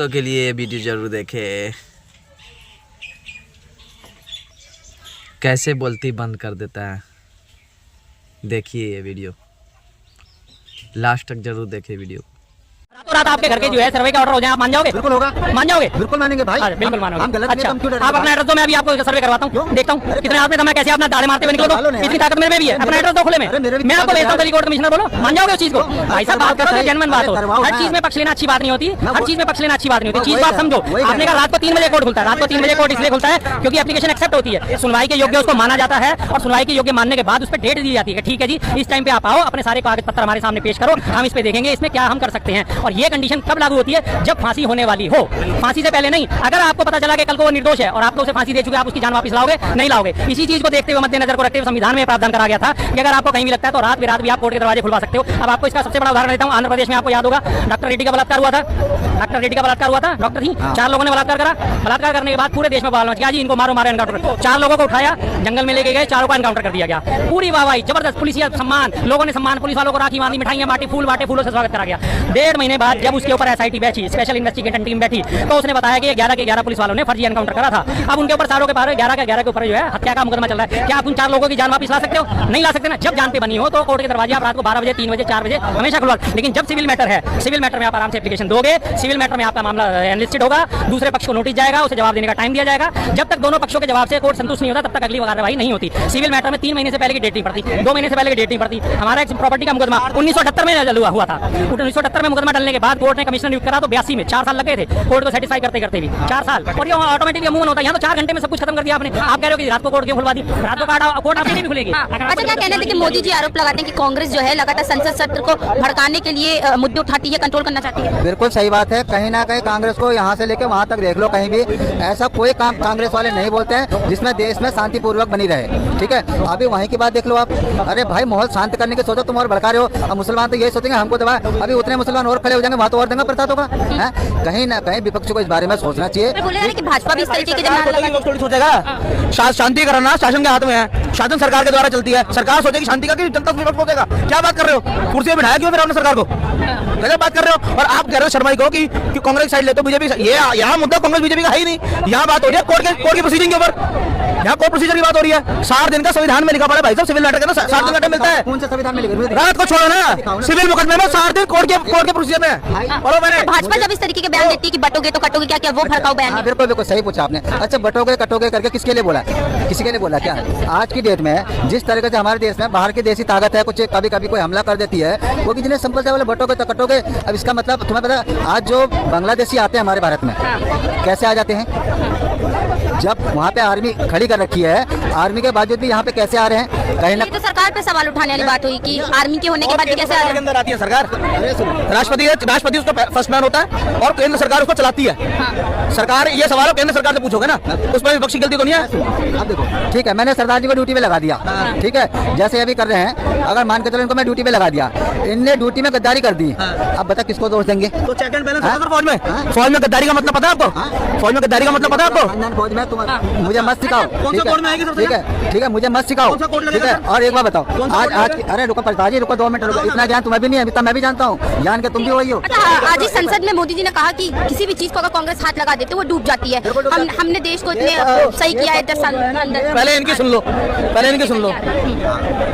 भक्तों के लिए ये वीडियो जरूर देखें। कैसे बोलती बंद कर देता है, देखिए ये वीडियो, लास्ट तक जरूर देखें वीडियो। रातों रात आपके घर के जो है सर्वे का ऑर्डर हो जाए, आप मान जाओगे? बिल्कुल होगा। मान जाओगे? बिल्कुल मानेंगे भाई। बिल्कुल मानोगे। हम गलत नहीं, अच्छा, हम क्यों डरेंगे? आप अपना एड्रेस दो, मैं अभी आपको सर्वे करवाता हूँ, देखता हूँ कितने आदमी मैं कैसे अपना दाढ़े मारते हुए निकलो दो, इतनी ताकत मेरे में भी है। अपना एड्रेस दो खुले में, मैं आपको भेजता हूँ दिल्ली कोर्ट कमिश्नर, बोलो मान जाओगे उस चीज को? भाई साहब बात करते हैं, जेन्युइन बात हो, हर चीज में पक्ष लेना अच्छी बात नहीं होती, हर चीज में पक्ष लेना अच्छी बात नहीं होती। चीज बात समझो, आपने कहा रात को 3 बजे कोर्ट खुलता है, रात को 3 बजे कोर्ट इसलिए खुलता है क्योंकि एप्लीकेशन एक्सेप्ट होती है, सुनवाई के योग्य उसको माना जाता है और सुनवाई के योग्य मानने के बाद उस पर डेट दी जाती है। ठीक है जी, इस टाइम पे आप आओ, अपने सारे कागज पत्र हमारे सामने पेश करो, हम इस पे देखेंगे इसमें क्या हम कर सकते हैं। और ये कंडीशन कब लागू होती है? जब फांसी होने वाली हो, फांसी से पहले नहीं। अगर आपको पता चला कि कल को वो निर्दोष है और आप तो उसे फांसी दे चुके, आप उसकी जान वापस लाओगे? नहीं लाओगे। इसी चीज को देखते हुए, मद्देनजर को रखते हुए संविधान में प्रावधान करा गया था कि अगर आपको कहीं भी लगता है तो रात बिरात भी आप कोर्ट के दरवाजे खुलवा सकते हो। अब आपको इसका सबसे बड़ा उदाहरण देता हूँ, आंध्र प्रदेश में आपको याद होगा डॉक्टर रेड्डी का बलात्कार हुआ था, डॉक्टर रेड्डी का बलात्कार हुआ था, डॉक्टर थी, 4 लोगों ने बलात्कार करा, बलात्कार करने के बाद पूरे देश में बवाल मच गया, जी इनको मारो मारो एनकाउंटर। 4 लोगों को उठाया, जंगल में लेके गए, 4 का एनकाउंटर कर दिया गया, पूरी वाहवाही जबरदस्त, पुलिस सम्मान, लोगों ने सम्मान, पुलिस वालों को राखी बांधी, मिठाइयां बांटी, फूल बांटे, फूलों से स्वागत करा गया। 1.5 महीने बाद जब उसके ऊपर एसआईटी बैठी, स्पेशल इन्वेस्टिगेशन टीम बैठी, तो उसने बताया कि 11 के 11 पुलिस वालों ने फर्जी एनकाउंटर करा था। अब उनके ऊपर सारों के पार 11 के 11 के ऊपर जो है हत्या का मुकदमा चल रहा है। क्या आप उन 4 लोगों की जान वापस ला सकते हो? नहीं ला सकते ना। जब जान पे बनी हो तो कोर्ट के दरवाजे आप रात को 12 बजे, 3 बजे, 4 बजे हमेशा खुलवा। लेकिन जब सिविल मैटर है, सिविल मैटर में आप आराम से एप्लीकेशन दोगे, सिविल मैटर में आपका मामला एनलिस्टेड होगा, दूसरे पक्ष को नोटिस जाएगा, उसे जवाब देने का टाइम दिया जाएगा। जब तक दोनों पक्षों के जवाब से कोर्ट संतुष्ट नहीं होता तब तक अगली कार्रवाई नहीं होती। सिविल मैटर में 3 महीने से पहले की डेट नहीं पड़ती, 2 महीने से पहले की डेट नहीं पड़ती। हमारा एक प्रॉपर्टी का मुकदमा 1978 में हुआ था, 1978 में मुकदमा डलने के बाद कोर्ट ने कमिश्नर नियुक्त करा तो 82 में 4 साल लगे थे कोर्ट को सेटिस्फाई करते करते भी 4 साल। और ये ऑटोमेटिकली मूव होता है, यहाँ तो 4 घंटे में सब कुछ खत्म कर दिया आपने। आप कह रहे हो कि रात को कोर्ट क्यों खुलवा दी? रात को कोर्ट आपके लिए भी खुलेगी। अच्छा, क्या कहना है कि मोदी जी आरोप लगाते हैं कि कांग्रेस जो है लगातार संसद सत्र को भड़काने के लिए मुद्दे उठाती है, कंट्रोल करना चाहती है? बिल्कुल सही बात है। कहीं ना कहीं कांग्रेस को यहाँ से लेकर वहाँ तक देख लो, कहीं भी ऐसा कोई काम कांग्रेस वाले नहीं बोलते हैं जिसमें देश में शांतिपूर्वक बनी रहे। ठीक है, अभी वहीं की बात देख लो आप। अरे भाई, माहौल शांत करने की सोचो, तुम और भड़का रहे हो। अब मुसलमान तो यही सोचेंगे हमको दबा, अभी उतने मुसलमान और खड़े हो जाएंगे, वहाँ तो और दंगा प्रसाद होगा। कहीं ना कहीं विपक्ष को इस बारे में सोचना चाहिए। कि भाजपा भी इस तरीके के सोचेगा, शांति करना शासन के हाथ में है, शासन सरकार के द्वारा चलती है। सरकार सोचेगी शांति का कि जनता सोचेगा? क्या बात कर रहे हो? कुर्सी बिठाया क्यों फिर आपने सरकार को? गलत बात कर रहे हो। और आप कह रहे हो शर्मा को कि कांग्रेस साइड लेते हो, बीजेपी। ये यहाँ मुद्दा कांग्रेस बीजेपी का है ही नहीं। यहाँ बात हो रही है कोर्ट की प्रोसीजर के ऊपर। यहाँ कोर्ट प्रोसीजर की बात हो रही है। 60 दिन का संविधान में लिखा पड़ा भाई साहब, सिविल मैटर का 60 दिन का टाइम मिलता है। कौन सा संविधान में लिखा? रात को छोड़ो ना, सिविल मुकदमे में 60 दिन कोर्ट के प्रोसीजर में। भाजपा जब इस तरीके के बयान देती है कि बटोगे तो कटोगे, क्या वो भड़काऊ बयान है? बिल्कुल बिल्कुल सही पूछा आपने। अच्छा, बटोगे कटोगे करके किसके लिए बोला? किसी के लिए बोला क्या? आज की डेट में जिस तरीके से हमारे देश में बाहर की देशी ताकत है, कुछ कभी कभी कोई हमला कर देती है, वो कितने सिंपल से बोले बटोगे तो कटोगे। अब इसका मतलब तुम्हें पता, आज जो बांग्लादेशी आते हैं हमारे भारत में कैसे आ जाते हैं? जब वहाँ पे आर्मी खड़ी कर रखी है, आर्मी के बावजूद भी यहाँ पे कैसे आ रहे हैं? कहीं ना तो सरकार पे सवाल उठाने वाली बात हुई कि आर्मी के होने के बाद भी कैसे आ रहे हैं? अंदर आती है सरकार, राष्ट्रपति उसका फर्स्ट मैन होता है और केंद्र सरकार उसको चलाती है। सरकार, ये सवाल हो केंद्र सरकार से पूछोगे ना, उसमें विपक्ष की गलती तो नहीं है। अब देखो, ठीक है, मैंने सरदार जी को ड्यूटी पे लगा दिया, ठीक है, जैसे अभी कर रहे हैं। अगर मान के चलो इनको मैं ड्यूटी पे लगा दिया, इनने ड्यूटी में गद्दारी कर दी, अब बता किसको दोष देंगे? तो चेक एंड बैलेंस होगा फौज में। फौज में गद्दारी का मतलब पता है आपको? फौज में गद्दारी का मतलब पता है आपको? फौज में तुम मुझे मत सिखाओ, ठीक है, मुझे मत सिखाओ, ठीक है। और एक बार बताओ, आज अरे रुको प्रताप जी, रुको 2 मिनट रुको। इतना ज्ञान तुम्हें भी नहीं है, इतना मैं भी जानता हूँ, जान के तुम भी वही हो। आज इस संसद में मोदी जी ने कहा कि किसी भी चीज को अगर कांग्रेस हाथ लगा देते वो डूब जाती है। हमने देश को इतने सही किया है 10 साल अंदर। पहले इनकी सुन लो, पहले इनकी सुन लो।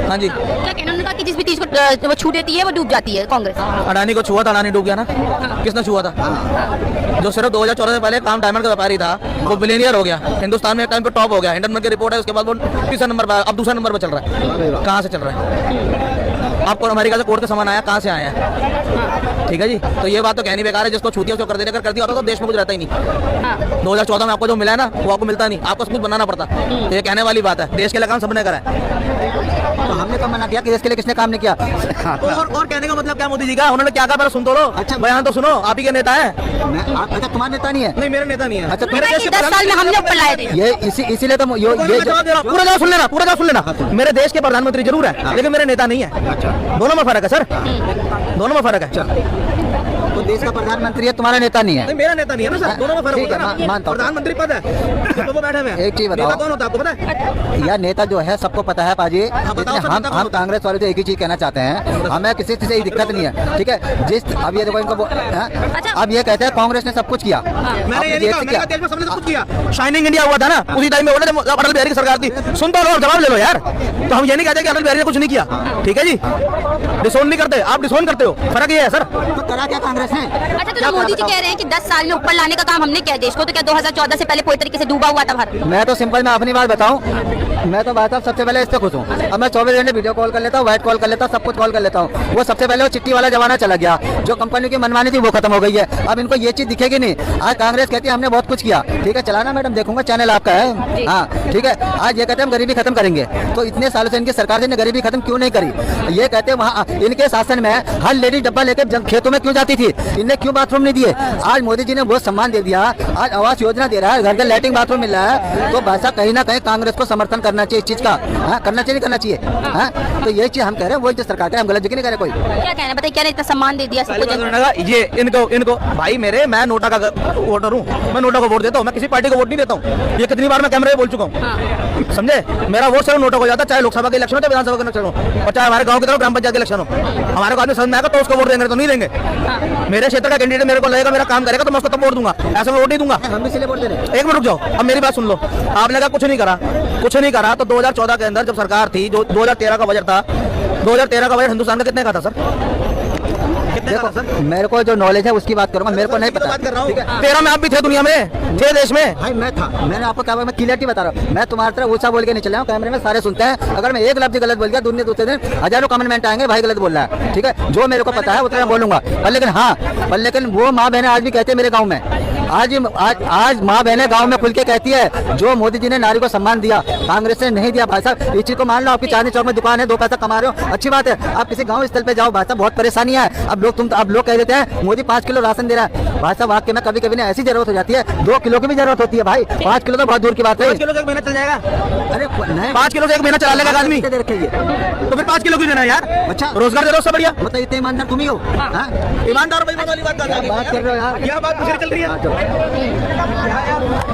हाँ जी, क्या कहना? उन्होंने कहा कि जिस भी चीज को वो छू देती है वो डूब जाती है कांग्रेस। अडानी को छुआ था, अडानी डूब गया ना। किसने छुआ था? जो सिर्फ 2014 से पहले काम डायमंड का व्यापारी था, वो बिलियनियर हो गया, हिंदुस्तान में एक टाइम पे टॉप हो गया। हिंडनबर्ग की रिपोर्ट है, उसके बाद वो 3 नंबर पर, अब 2 नंबर पर चल रहा है। कहाँ से चल रहा है? आपको अमेरिका से कोर्ट का सामान आया, कहाँ से आया है? ठीक है जी, तो ये बात तो कहनी बेकार है। जिसको छूती है उसको कर देने कर दिया होता तो देश में कुछ रहता ही नहीं। 2014 में आपको जो मिला है ना, वो आपको मिलता नहीं, आपको कुछ बनाना पड़ता। तो ये कहने वाली बात है, देश के लिए काम सबने करा है। तो हमने कब मना किया कि देश के लिए किसने काम नहीं किया? और कहने का मतलब क्या मोदी जी का? उन्होंने क्या कहा पहले सुन तो लो। अच्छा, बयान तो सुनो, आप ही के नेता है। अच्छा, तुम्हारा नेता नहीं है? नहीं, मेरे नेता नहीं है। अच्छा, 10 साल में हमने ऊपर लाए थे। ये इसीलिए तो पूरा जवाब सुन लेना, पूरा जवाब सुन लेना। मेरे देश के प्रधानमंत्री जरूर है, लेकिन मेरे नेता नहीं है। दोनों में फर्क है सर, दोनों में फर्क है। तो देश का प्रधानमंत्री है, तुम्हारा नेता नहीं है। नहीं, मेरा नेता नहीं है ना सर, दोनों में फर्क ठीक होता है, है ना। मानता हूँ। प्रधानमंत्री पद है, तो वो बैठे हुए हैं। एक चीज बताओ। नेता कौन होता है आपको पता है? यार नेता जो है सबको पता है पाजी। बताओ लेकिन सर, नेता कौन हम होता है? कांग्रेस वाले तो एक ही चीज कहना चाहते हैं, हमें किसी चीज से दिक्कत नहीं है, ठीक है। जिस अब ये देखो इनको अब ये कहते हैं कांग्रेस ने सब कुछ किया। मैंने ये नहीं कहा, मैंने कहा देश में सबने सब कुछ किया। शाइनिंग इंडिया हुआ था ना, उसी टाइम में बोला जब अटल बिहारी की सरकार थी। सुन तो लो और जवाब ले लो यार। तो हम ये नहीं कहते कि अटल बिहारी ने कुछ नहीं किया, ठीक है जी। डिसोन नहीं करते, आप डिसोन करते हो, फर्क ये है सर। तो करा क्या कांग्रेस ने? अच्छा, तो जो मोदी जी कह रहे हैं कि 10 साल में ऊपर लाने का काम हमने किया देश को, तो क्या 2014 से पहले पूरी तरीके से डूबा हुआ था भारत? मैं तो सिंपल मैं अपनी बात बताऊं, मैं तो भाई साहब सबसे पहले इससे खुश हूँ। अब मैं 24 घंटे वीडियो कॉल कर लेता हूँ, वाइट कॉल कर लेता हूँ, सब कुछ कॉल कर लेता हूँ। वो सबसे पहले वो चिट्ठी वाला जमाना चला गया, जो कंपनी की मनमानी थी वो खत्म हो गई है। अब इनको ये चीज दिखेगी नहीं। आज कांग्रेस कहती है हमने बहुत कुछ किया, ठीक है चलाना मैडम, देखूंगा चैनल आपका है, हाँ ठीक है। आज ये कहते हैं हम गरीबी खत्म करेंगे, तो इतने सालों से इनकी सरकार ने गरीबी खत्म क्यों नहीं करी? ये कहते हैं वहाँ इनके शासन में हर लेडी डब्बा लेकर खेतों में क्यों जाती थी, इनने क्यों बाथरूम नहीं दिए? आज मोदी जी ने बहुत सम्मान दे दिया, आज आवास योजना दे रहा है, घर घर लैट्रिन बाथरूम मिल रहा है। तो भाषा कहीं ना कहीं कांग्रेस को समर्थन करना चाहिए इस चीज का, हाँ करना चाहिए, करना चाहिए, हाँ। तो ये चीज हम कह रहे हैं, वही जो सरकार है, हम गलत जगह नहीं कह रहे कोई। क्या कहना है बताइए, क्या इतना सम्मान दे दिया सब कुछ? ये इनको भाई मेरे, मैं नोटा का वोटर हूँ, मैं नोटा को वोट देता हूँ, मैं किसी पार्टी को वोट नहीं देता हूँ। ये कितनी बार मैं कैमरे में बोल चुका हूँ, समझे? मेरा वोट सिर्फ नोटा को जाता है, चाहे लोकसभा के इलेक्शन हो, चाहे विधानसभा के इलेक्शन हो, और चाहे हमारे गाँव की तरफ ग्राम पंचायत के इलेक्शन हो। हमारे को आदमी समझ में आएगा तो उसको वोट देंगे, तो नहीं देंगे। मेरे क्षेत्र का कैंडिडेट मेरे को लगेगा, मेरा काम करेगा, तो मैं उसको तब वोट दूंगा, ऐसे मैं वोट नहीं दूंगा। हम भी इसलिए वोट दे रहे हैं। एक मिनट रुक जाओ, अब मेरी बात सुन लो। आपने कहा कुछ नहीं करा, कुछ नहीं करा, तो 2014 के अंदर जब सरकार थी, जो 2013 का बजट था, 2013 का बजट हिंदुस्तान का कितने का था सर? देखो मेरे को जो नॉलेज है उसकी बात करूंगा, मेरे को नहीं पता। 13 में आप भी थे, दुनिया में थे, देश में भाई मैं था, मैंने आपको क्या मैं क्लियरिटी बता रहा हूँ। मैं तुम्हारी तरह ऊंचा बोल के नहीं चला हूँ, कैमरे में सारे सुनते हैं। अगर मैं एक लफ्ज गलत बोल गया, दूसरे दिन हजारों कमेंट आएंगे, भाई गलत बोल रहा है, ठीक है। जो मेरे को पता है उतना मैं बोलूंगा, पर लेकिन वो माँ बहनें आज भी कहते हैं मेरे गाँव में, आज माँ बहनें गांव में खुल के कहती है, जो मोदी जी ने नारी को सम्मान दिया कांग्रेस ने नहीं दिया। भाई साहब इस चीज को मान लो, आपकी चांदनी चौक में दुकान है, 2 पैसा कमा रहे हो, अच्छी बात है। आप किसी गांव स्थल पे जाओ भाई साहब, बहुत परेशानी है। अब लोग कह देते हैं मोदी 5 किलो राशन दे रहा है। भाई साहब वाकई में कभी कभी ऐसी जरूरत हो जाती है, 2 किलो की भी जरूरत होती है भाई, 5 किलो तो बहुत दूर की बात है। 5 किलो से एक महीना चल जाएगा। अरे 5 किलो से एक महीना चला लेगा आदमी, दे रखे ये। तो फिर 5 किलो क्यों देना यार? अच्छा रोजगार दे दो, सब बढ़िया। मतलब इतने ईमानदार तुम ही हो, ईमानदार बेईमान वाली बात कर रहे हो यार, क्या बात दूसरी चल रही है?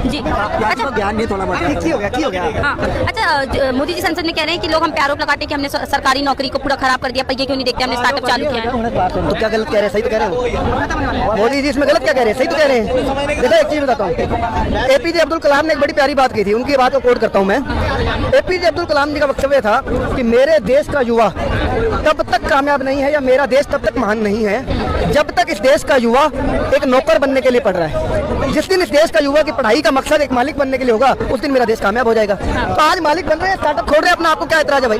जी अच्छा, ज्ञान नहीं थोड़ा बहुत हो गया। हाँ अच्छा, मोदी जी संसद में कह रहे हैं कि लोग हम पे आरोप लगाते हैं कि हमने सरकारी नौकरी को पूरा खराब कर दिया, पर ये क्यों नहीं देखते हमने स्टार्टअप चालू किया है। तो क्या गलत कह रहे हैं? सही तो कह रहे हो मोदी जी, इसमें गलत क्या कह रहे हैं? सही तो कह रहे हैं। देखो एक चीज बताता हूँ, एपीजे अब्दुल कलाम ने एक बड़ी प्यारी बात की थी, उनकी बात को कोट करता हूँ मैं। एपीजे अब्दुल कलाम जी का वक्तव्य था कि मेरे देश का युवा तब तक कामयाब नहीं है, या मेरा देश तब तक महान नहीं है, जब तक इस देश का युवा एक नौकर बनने के लिए पढ़ रहा है। जिस दिन इस देश का युवा की पढ़ाई का मकसद एक मालिक बनने के लिए होगा, उस दिन मेरा देश कामयाब हो जाएगा। तो आज मालिक बन रहे हैं, स्टार्टअप खोल रहे हैं अपना, आपको क्या एतराज है भाई?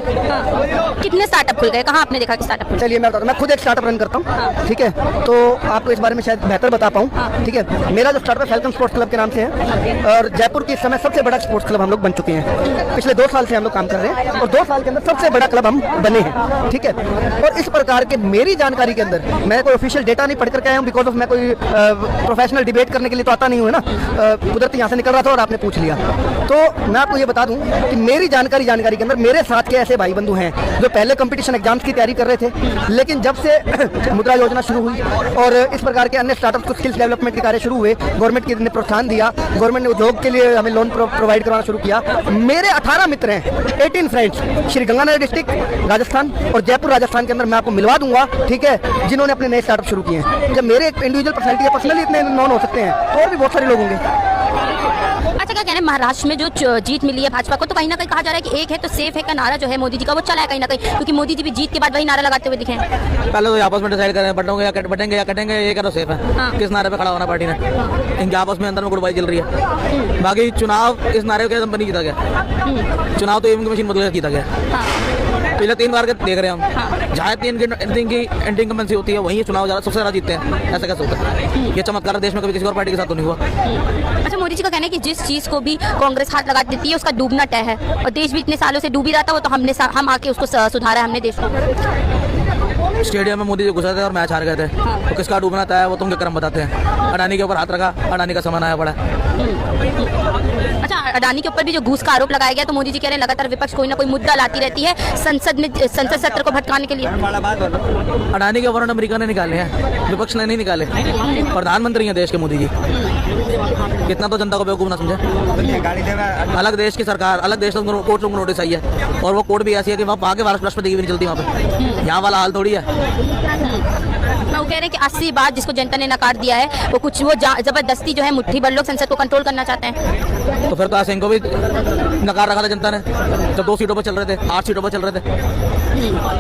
कितने स्टार्टअप खुल गए, कहाँ आपने देखा कि स्टार्टअप? चलिए मैं बताता हूं, मैं खुद एक स्टार्टअप रन करता हूँ, ठीक है, तो आपको इस बारे में शायद बेहतर बता पाऊँ, ठीक है। मेरा जो स्टार्टअप फैल्कन स्पोर्ट्स क्लब के नाम से है, और जयपुर की इस समय सबसे बड़ा स्पोर्ट्स क्लब हम लोग बन चुके हैं। पिछले 2 साल से हम लोग काम कर रहे हैं, और 2 साल के अंदर सबसे बड़ा क्लब हम बने हैं, ठीक है। और इस प्रकार के मेरी जानकारी के अंदर मैं कोई ऑफिशियल डेटा नहीं पढ़ करके आया हूँ, बिकॉज ऑफ मैं कोई प्रोफेशनल डिबेट करने के लिए तो आता नहीं हूँ, है ना। कुदरती यहाँ से निकल रहा था और आपने पूछ लिया, तो मैं आपको ये बता दूं कि मेरी जानकारी के अंदर मेरे साथ के ऐसे भाई बंधु हैं जो पहले कंपटीशन एग्जाम्स की तैयारी कर रहे थे, लेकिन जब से मुद्रा योजना शुरू हुई और इस प्रकार के अन्य स्टार्टअप को स्किल्स डेवलपमेंट के कार्य शुरू हुए, गवर्नमेंट ने प्रोत्साहन दिया, गवर्नमेंट ने उद्योग के लिए हमें लोन प्रोवाइड करवाना शुरू किया। मेरे 18 मित्र हैं, 18 फ्रेंड्स, श्री गंगानगर डिस्ट्रिक्ट राजस्थान और जयपुर राजस्थान के अंदर मैं आपको मिलवा दूंगा, ठीक है, जिन्होंने अपने नए स्टार्टअप शुरू किए हैं। जब मेरे एक इंडिविजुअल पर्सनैलिटी या पर्सनली इतने नॉन हो सकते हैं, तो और भी बहुत सारे लोग होंगे। अच्छा, क्या कहना है, महाराष्ट्र में जो जीत मिली है भाजपा को, तो कहीं ना कहीं कहा जा रहा है कि एक है तो सेफ है का नारा जो है मोदी जी का, वो चला है कहीं ना कहीं, क्योंकि मोदी जी भी जीत के बाद वही नारा लगाते हुए दिखे हैं। पहले तो आपस में डिसाइड करें, बटेंगे या कटेंगे, ये करो सेफ है। हाँ। किस नारे पे खड़ा होना पार्टी ने, इनके आपस में अंदर में गुड़बाई चल रही है। बाकी चुनाव इस नारे के नहीं जीता गया, चुनाव तो ईवीएम की मशीन बदल जीता गया। पिछले 3 बार के देख रहे हैं हम, जहाँ 3 की एंटी इनकम्बेंसी होती है वहीं चुनाव सबसे ज्यादा जीतते हैं। ऐसा कैसे होता है? ये चमत्कार देश में कभी किसी और पार्टी के साथ तो नहीं हुआ। अच्छा, मोदी जी का कहना है कि जिस चीज को भी कांग्रेस हाथ लगा देती है उसका डूबना तय है, और देश भी इतने सालों से डूबी रहा था, वो तो हम आके उसको सुधारा है हमने देश को। स्टेडियम में मोदी जी घुसे थे और मैच हार गए थे, तो किसका डूबना तय है वो तुम के क्रम बताते हैं। अडानी के ऊपर हाथ रखा, अडानी का सामान आया पड़ा है। अच्छा, अडानी के ऊपर भी जो घूस का आरोप लगाया गया, तो मोदी जी कह रहे हैं लगातार विपक्ष कोई ना कोई मुद्दा लाती रहती है संसद सत्र को भटकाने के लिए। अडानी के वारंट अमेरिका ने निकाले हैं, विपक्ष ने नहीं निकाले। प्रधानमंत्री हैं देश के मोदी जी। कितना तो जनता को बेवकूफ ना समझे। अलग देश की सरकार, अलग देश कोर्ट को नोटिस आई है, और वो कोर्ट भी ऐसी है कि वहाँ के राष्ट्रपति की भी नहीं चलती वहाँ पे। यहाँ वाला हाल थोड़ी है। वो कह रहे हैं कि 80 बात जिसको जनता ने नकार दिया है, वो कुछ वो जबरदस्ती जो है मुट्ठी भर लोग संसद को कंट्रोल करना चाहते हैं। तो फिर तो सिंह को भी नकार रखा था जनता ने, जब 2 सीटों पर चल रहे थे, 8 सीटों पर चल रहे थे।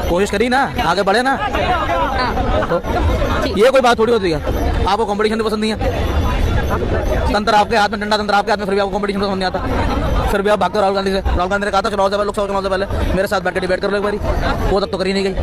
कोशिश करी ना, आगे बढ़े ना। तो ये कोई बात थोड़ी होती है। आपको कंपटीशन तो पसंद नहीं है, तंत्र आपके हाथ में, डंडा तंत्र आपके हाथ में, फिर भी आपको कंपटीशन पसंद नहीं आता। फिर भी आप भागते राहुल गांधी से। राहुल गांधी ने कहा था चुनाव से पहले, लोकसभा चुनाव से पहले मेरे साथ बैठ के डिबेट कर लो एक बारी, वो तब तो कर ही नहीं गई।